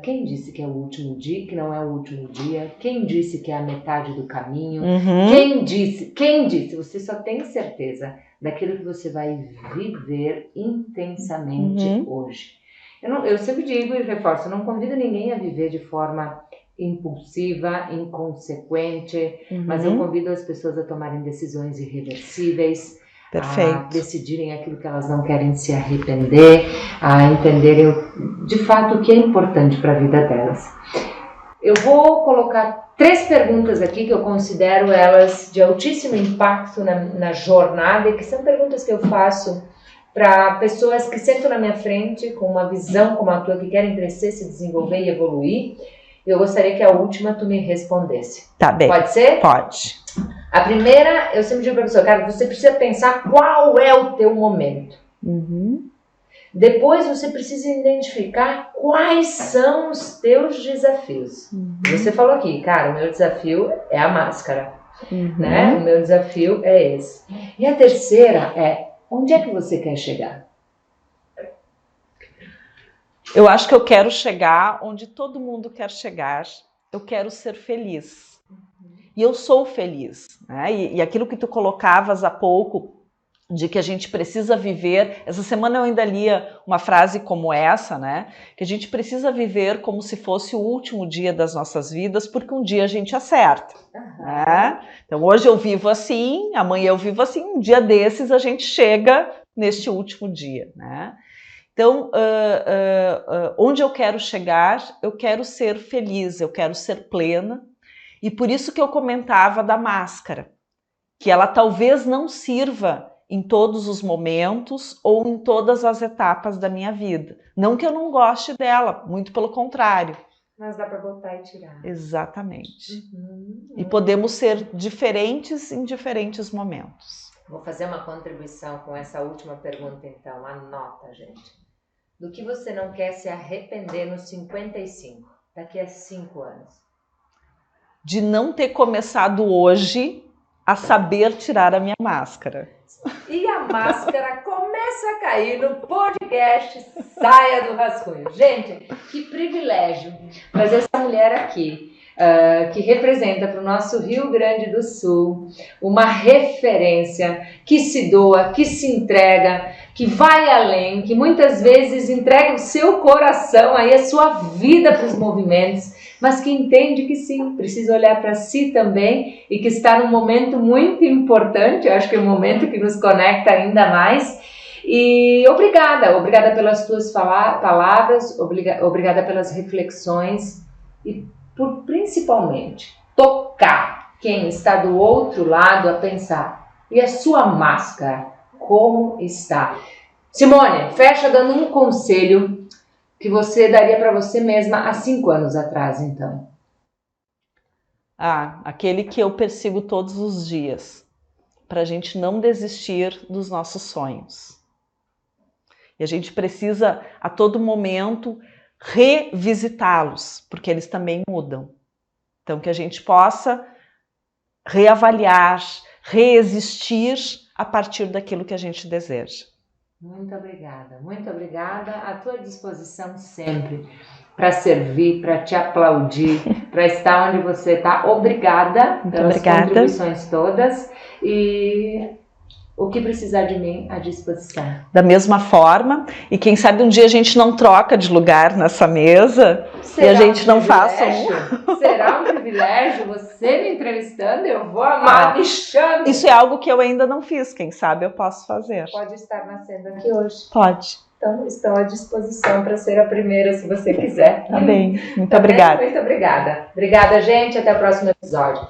quem disse que é o último dia, que não é o último dia? Quem disse que é a metade do caminho? Quem disse? Você só tem certeza daquilo que você vai viver intensamente hoje. Eu sempre digo e reforço, eu não convido ninguém a viver de forma impulsiva, inconsequente, mas eu convido as pessoas a tomarem decisões irreversíveis, a decidirem aquilo que elas não querem se arrepender, a entenderem de fato o que é importante para a vida delas. Eu vou colocar 3 perguntas aqui que eu considero elas de altíssimo impacto na jornada e que são perguntas que eu faço para pessoas que sentam na minha frente com uma visão como a tua, que querem crescer, se desenvolver e evoluir. Eu gostaria que a última tu me respondesse. Tá bem. Pode ser? Pode. A primeira, eu sempre digo para a pessoa, cara, você precisa pensar qual é o teu momento. Depois você precisa identificar quais são os teus desafios. Você falou aqui, cara, o meu desafio é a máscara. Né? O meu desafio é esse. E a terceira é, onde é que você quer chegar? Eu acho que eu quero chegar onde todo mundo quer chegar. Eu quero ser feliz. E eu sou feliz. Né? E aquilo que tu colocavas há pouco, de que a gente precisa viver... Essa semana eu ainda lia uma frase como essa, né? Que a gente precisa viver como se fosse o último dia das nossas vidas, porque um dia a gente acerta. Né? Então hoje eu vivo assim, amanhã eu vivo assim, um dia desses a gente chega neste último dia. Né? Então, onde eu quero chegar, eu quero ser feliz, eu quero ser plena. E por isso que eu comentava da máscara, que ela talvez não sirva em todos os momentos ou em todas as etapas da minha vida. Não que eu não goste dela, muito pelo contrário. Mas dá para botar e tirar. Exatamente. E podemos ser diferentes em diferentes momentos. Vou fazer uma contribuição com essa última pergunta, então. Anota, gente. Do que você não quer se arrepender nos 55, daqui a 5 anos? De não ter começado hoje a saber tirar a minha máscara. E a máscara começa a cair no podcast Saia do Rascunho. Gente, que privilégio trazer essa mulher aqui, que representa para o nosso Rio Grande do Sul uma referência que se doa, que se entrega, que vai além, que muitas vezes entrega o seu coração, aí a sua vida para os movimentos, mas que entende que sim, precisa olhar para si também e que está num momento muito importante, eu acho que é um momento que nos conecta ainda mais. E obrigada pelas tuas palavras, obrigada pelas reflexões e por principalmente tocar quem está do outro lado a pensar, e a sua máscara, como está? Simone, fecha dando um conselho que você daria para você mesma há 5 anos atrás, então. Aquele que eu persigo todos os dias, para a gente não desistir dos nossos sonhos. E a gente precisa, a todo momento, revisitá-los, porque eles também mudam. Então, que a gente possa reavaliar, reexistir a partir daquilo que a gente deseja. Muito obrigada, à tua disposição sempre, para servir, para te aplaudir, para estar onde você está. Obrigada pelas contribuições todas e o que precisar de mim, à disposição. Da mesma forma, e quem sabe um dia a gente não troca de lugar nessa mesa e a gente não faça Será um privilégio você me entrevistando? Eu vou amar, me chame. Isso é algo que eu ainda não fiz, quem sabe eu posso fazer. Pode estar nascendo aqui hoje. Pode. Então, estou à disposição para ser a primeira, se você quiser. Tá bem. Muito obrigada. Muito obrigada. Obrigada, gente. Até o próximo episódio.